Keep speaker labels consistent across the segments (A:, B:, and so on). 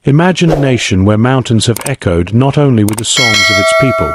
A: Imagine a nation where mountains have echoed not only with the songs of its people,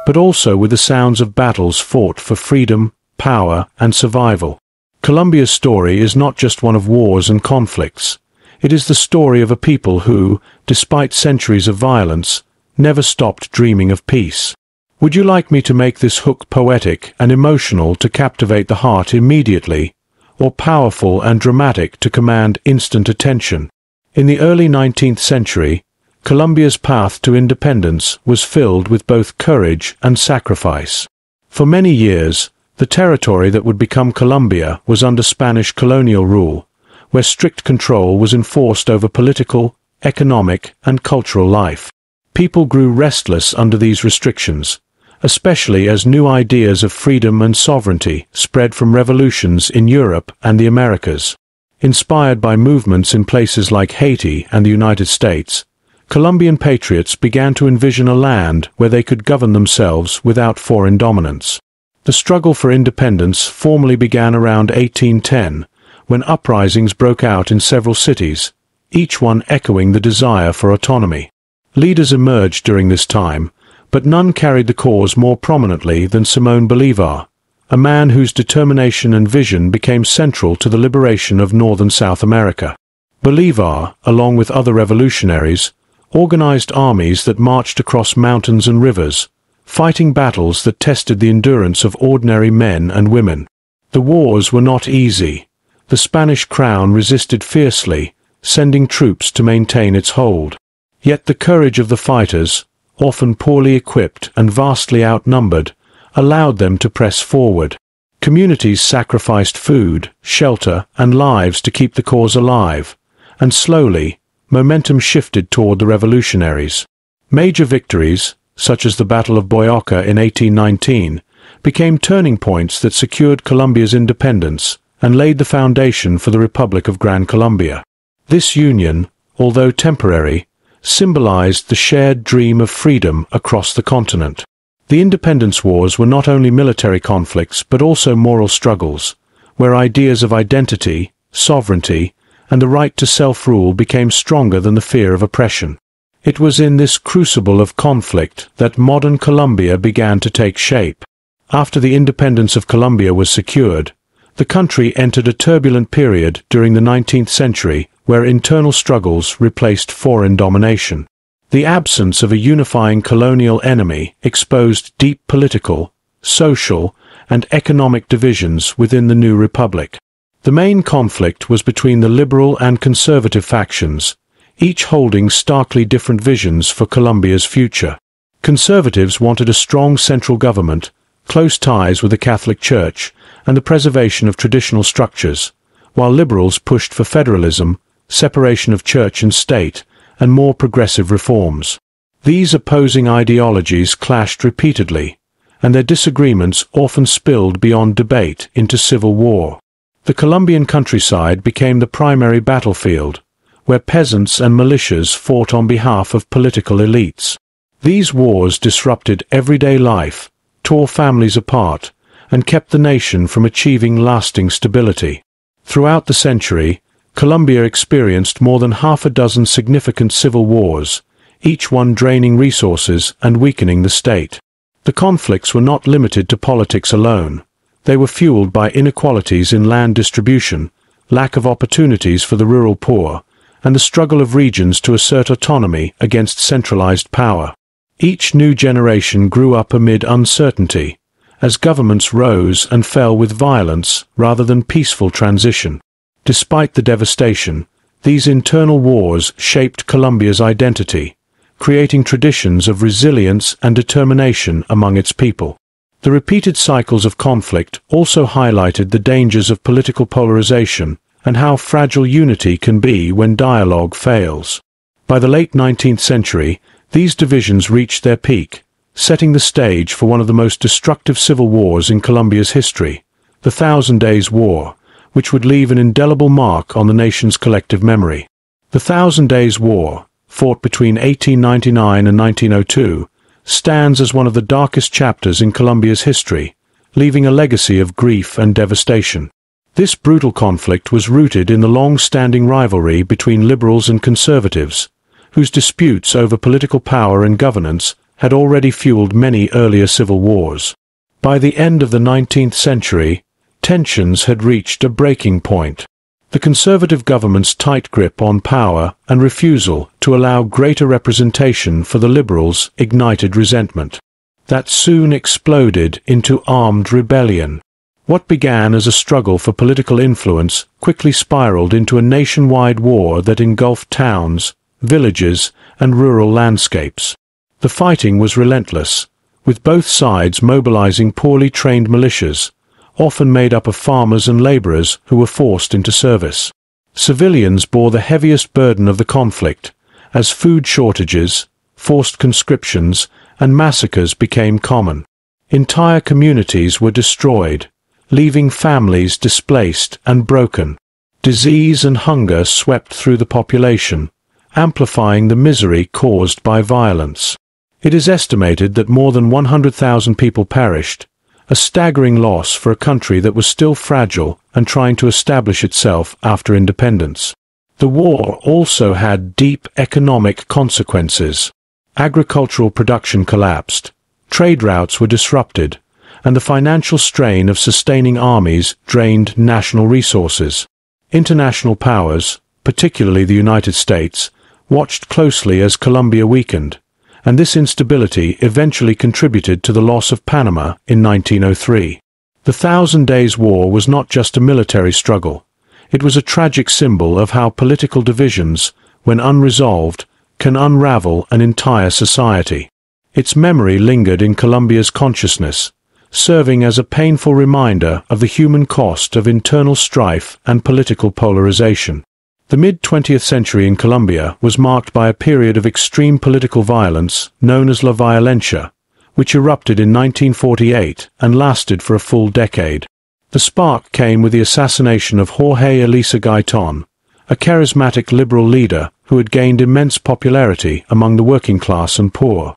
A: but also with the sounds of battles fought for freedom, power, and survival. Colombia's story is not just one of wars and conflicts. It is the story of a people who, despite centuries of violence, never stopped dreaming of peace. Would you like me to make this hook poetic and emotional to captivate the heart immediately, or powerful and dramatic to command instant attention? In the early 19th century, Colombia's path to independence was filled with both courage and sacrifice. For many years, the territory that would become Colombia was under Spanish colonial rule, where strict control was enforced over political, economic, and cultural life. People grew restless under these restrictions, especially as new ideas of freedom and sovereignty spread from revolutions in Europe and the Americas. Inspired by movements in places like Haiti and the United States, Colombian patriots began to envision a land where they could govern themselves without foreign dominance. The struggle for independence formally began around 1810, when uprisings broke out in several cities, each one echoing the desire for autonomy. Leaders emerged during this time, but none carried the cause more prominently than Simón Bolívar, a man whose determination and vision became central to the liberation of northern South America. Bolívar, along with other revolutionaries, organized armies that marched across mountains and rivers, fighting battles that tested the endurance of ordinary men and women. The wars were not easy. The Spanish crown resisted fiercely, sending troops to maintain its hold. Yet the courage of the fighters, often poorly equipped and vastly outnumbered, allowed them to press forward. Communities sacrificed food, shelter, and lives to keep the cause alive, and slowly, momentum shifted toward the revolutionaries. Major victories, such as the Battle of Boyaca in 1819, became turning points that secured Colombia's independence and laid the foundation for the Republic of Gran Colombia. This union, although temporary, symbolized the shared dream of freedom across the continent. The independence wars were not only military conflicts but also moral struggles, where ideas of identity, sovereignty, and the right to self-rule became stronger than the fear of oppression. It was in this crucible of conflict that modern Colombia began to take shape. After the independence of Colombia was secured, the country entered a turbulent period during the 19th century where internal struggles replaced foreign domination. The absence of a unifying colonial enemy exposed deep political, social, and economic divisions within the new republic. The main conflict was between the liberal and conservative factions, each holding starkly different visions for Colombia's future. Conservatives wanted a strong central government, close ties with the Catholic Church, and the preservation of traditional structures, while liberals pushed for federalism, separation of church and state, and more progressive reforms. These opposing ideologies clashed repeatedly, and their disagreements often spilled beyond debate into civil war. The Colombian countryside became the primary battlefield, where peasants and militias fought on behalf of political elites. These wars disrupted everyday life, tore families apart, and kept the nation from achieving lasting stability. Throughout the century, Colombia experienced more than half a dozen significant civil wars, each one draining resources and weakening the state. The conflicts were not limited to politics alone. They were fueled by inequalities in land distribution, lack of opportunities for the rural poor, and the struggle of regions to assert autonomy against centralized power. Each new generation grew up amid uncertainty, as governments rose and fell with violence rather than peaceful transition. Despite the devastation, these internal wars shaped Colombia's identity, creating traditions of resilience and determination among its people. The repeated cycles of conflict also highlighted the dangers of political polarization and how fragile unity can be when dialogue fails. By the late 19th century, these divisions reached their peak, setting the stage for one of the most destructive civil wars in Colombia's history, the Thousand Days' War, which would leave an indelible mark on the nation's collective memory. The Thousand Days' War, fought between 1899 and 1902, stands as one of the darkest chapters in Colombia's history, leaving a legacy of grief and devastation. This brutal conflict was rooted in the long-standing rivalry between liberals and conservatives, whose disputes over political power and governance had already fueled many earlier civil wars. By the end of the 19th century, tensions had reached a breaking point. The conservative government's tight grip on power and refusal to allow greater representation for the liberals ignited resentment. That soon exploded into armed rebellion. What began as a struggle for political influence quickly spiraled into a nationwide war that engulfed towns, villages, and rural landscapes. The fighting was relentless, with both sides mobilizing poorly trained militias, often made up of farmers and laborers who were forced into service. Civilians bore the heaviest burden of the conflict, as food shortages, forced conscriptions, and massacres became common. Entire communities were destroyed, leaving families displaced and broken. Disease and hunger swept through the population, amplifying the misery caused by violence. It is estimated that more than 100,000 people perished, a staggering loss for a country that was still fragile and trying to establish itself after independence. The war also had deep economic consequences. Agricultural production collapsed, trade routes were disrupted, and the financial strain of sustaining armies drained national resources. International powers, particularly the United States, watched closely as Colombia weakened, and this instability eventually contributed to the loss of Panama in 1903. The Thousand Days' War was not just a military struggle. It was a tragic symbol of how political divisions, when unresolved, can unravel an entire society. Its memory lingered in Colombia's consciousness, serving as a painful reminder of the human cost of internal strife and political polarization. The mid-20th century in Colombia was marked by a period of extreme political violence known as La Violencia, which erupted in 1948 and lasted for a full decade. The spark came with the assassination of Jorge Elisa Gaitan, a charismatic liberal leader who had gained immense popularity among the working class and poor.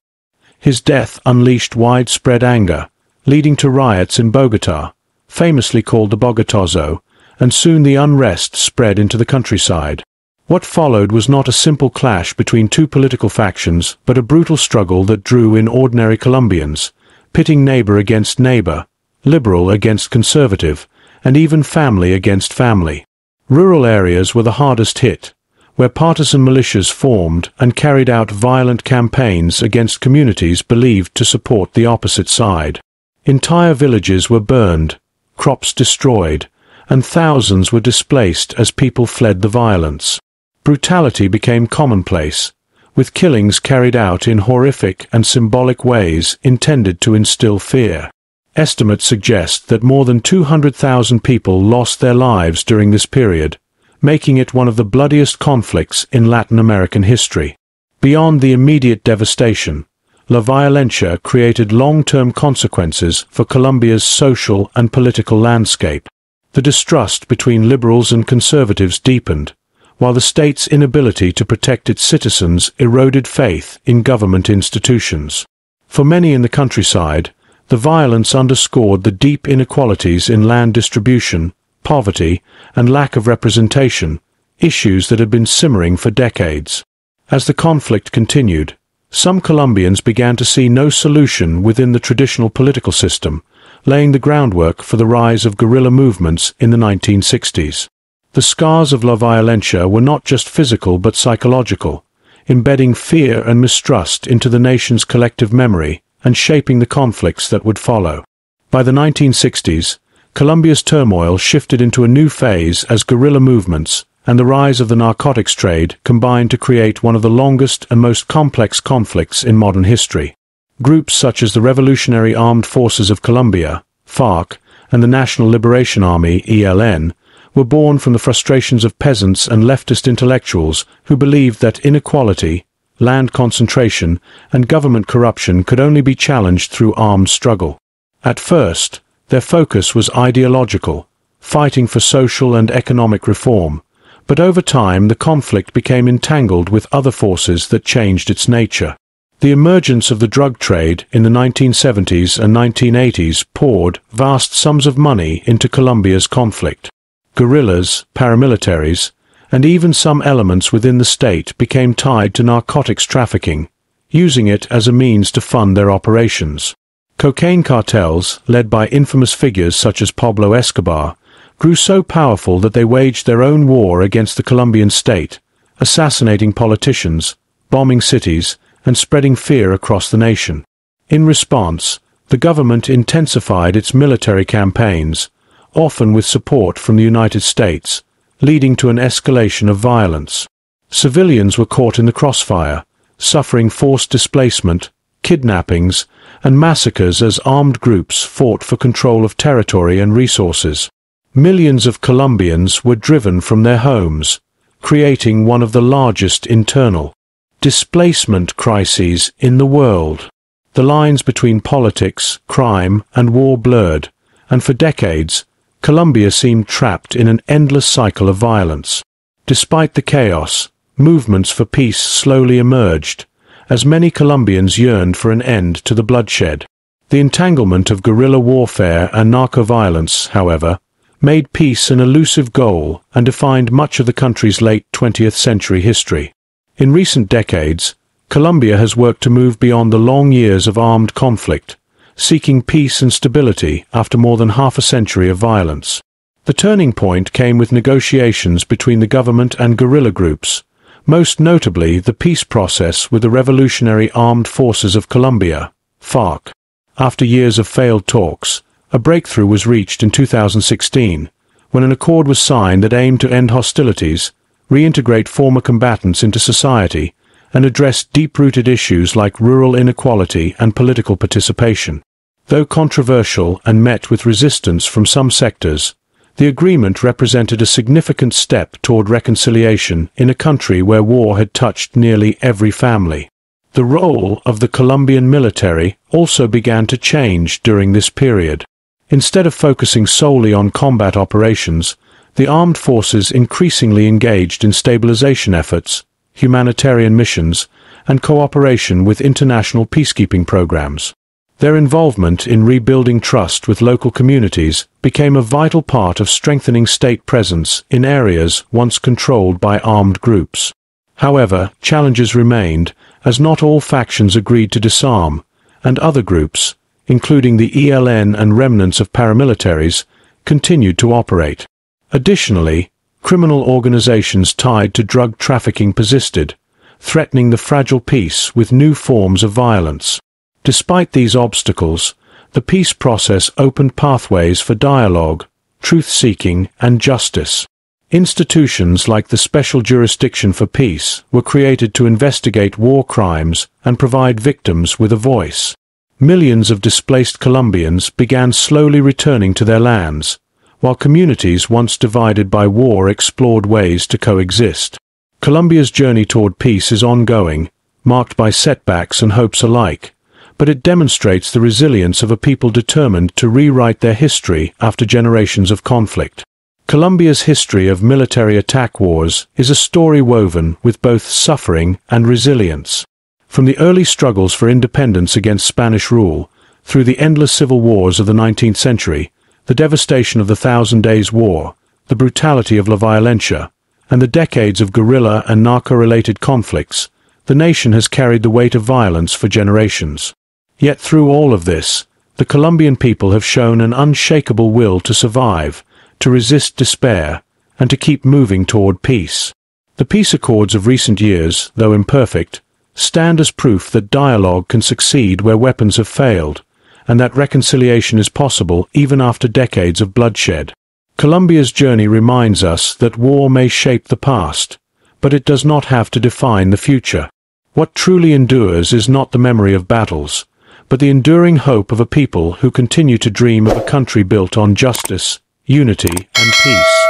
A: His death unleashed widespread anger, leading to riots in Bogotá, famously called the Bogotazo, and soon the unrest spread into the countryside. What followed was not a simple clash between two political factions, but a brutal struggle that drew in ordinary Colombians, pitting neighbor against neighbor, liberal against conservative, and even family against family. Rural areas were the hardest hit, where partisan militias formed and carried out violent campaigns against communities believed to support the opposite side. Entire villages were burned, crops destroyed, and thousands were displaced as people fled the violence. Brutality became commonplace, with killings carried out in horrific and symbolic ways intended to instill fear. Estimates suggest that more than 200,000 people lost their lives during this period, making it one of the bloodiest conflicts in Latin American history. Beyond the immediate devastation, La Violencia created long-term consequences for Colombia's social and political landscape. The distrust between liberals and conservatives deepened, while the state's inability to protect its citizens eroded faith in government institutions. For many in the countryside, the violence underscored the deep inequalities in land distribution, poverty, and lack of representation, issues that had been simmering for decades. As the conflict continued, some Colombians began to see no solution within the traditional political system, laying the groundwork for the rise of guerrilla movements in the 1960s. The scars of La Violencia were not just physical but psychological, embedding fear and mistrust into the nation's collective memory and shaping the conflicts that would follow. By the 1960s, Colombia's turmoil shifted into a new phase as guerrilla movements and the rise of the narcotics trade combined to create one of the longest and most complex conflicts in modern history. Groups such as the Revolutionary Armed Forces of Colombia, FARC, and the National Liberation Army, ELN, were born from the frustrations of peasants and leftist intellectuals who believed that inequality, land concentration, and government corruption could only be challenged through armed struggle. At first, their focus was ideological, fighting for social and economic reform, but over time the conflict became entangled with other forces that changed its nature. The emergence of the drug trade in the 1970s and 1980s poured vast sums of money into Colombia's conflict. Guerrillas, paramilitaries, and even some elements within the state became tied to narcotics trafficking, using it as a means to fund their operations. Cocaine cartels, led by infamous figures such as Pablo Escobar, grew so powerful that they waged their own war against the Colombian state, assassinating politicians, bombing cities, and spreading fear across the nation. In response, the government intensified its military campaigns, often with support from the United States, leading to an escalation of violence. Civilians were caught in the crossfire, suffering forced displacement, kidnappings, and massacres as armed groups fought for control of territory and resources. Millions of Colombians were driven from their homes, creating one of the largest internal displacement crises in the world. The lines between politics, crime, and war blurred, and for decades, Colombia seemed trapped in an endless cycle of violence. Despite the chaos, movements for peace slowly emerged, as many Colombians yearned for an end to the bloodshed. The entanglement of guerrilla warfare and narco-violence, however, made peace an elusive goal and defined much of the country's late 20th century history. In recent decades, Colombia has worked to move beyond the long years of armed conflict, seeking peace and stability after more than half a century of violence. The turning point came with negotiations between the government and guerrilla groups, most notably the peace process with the Revolutionary Armed Forces of Colombia, FARC. After years of failed talks, a breakthrough was reached in 2016, when an accord was signed that aimed to end hostilities, reintegrate former combatants into society, and address deep-rooted issues like rural inequality and political participation. Though controversial and met with resistance from some sectors, the agreement represented a significant step toward reconciliation in a country where war had touched nearly every family. The role of the Colombian military also began to change during this period. Instead of focusing solely on combat operations, the armed forces increasingly engaged in stabilization efforts, humanitarian missions, and cooperation with international peacekeeping programs. Their involvement in rebuilding trust with local communities became a vital part of strengthening state presence in areas once controlled by armed groups. However, challenges remained, as not all factions agreed to disarm, and other groups, including the ELN and remnants of paramilitaries, continued to operate. Additionally, criminal organizations tied to drug trafficking persisted, threatening the fragile peace with new forms of violence. Despite these obstacles, the peace process opened pathways for dialogue, truth-seeking, and justice. Institutions like the Special Jurisdiction for Peace were created to investigate war crimes and provide victims with a voice. Millions of displaced Colombians began slowly returning to their lands, while communities once divided by war explored ways to coexist. Colombia's journey toward peace is ongoing, marked by setbacks and hopes alike, but it demonstrates the resilience of a people determined to rewrite their history after generations of conflict. Colombia's history of military attack wars is a story woven with both suffering and resilience. From the early struggles for independence against Spanish rule, through the endless civil wars of the 19th century, the devastation of the Thousand Days' War, the brutality of La Violencia, and the decades of guerrilla and narco-related conflicts, the nation has carried the weight of violence for generations. Yet through all of this, the Colombian people have shown an unshakable will to survive, to resist despair, and to keep moving toward peace. The peace accords of recent years, though imperfect, stand as proof that dialogue can succeed where weapons have failed, and that reconciliation is possible even after decades of bloodshed. Colombia's journey reminds us that war may shape the past, but it does not have to define the future. What truly endures is not the memory of battles, but the enduring hope of a people who continue to dream of a country built on justice, unity, and peace.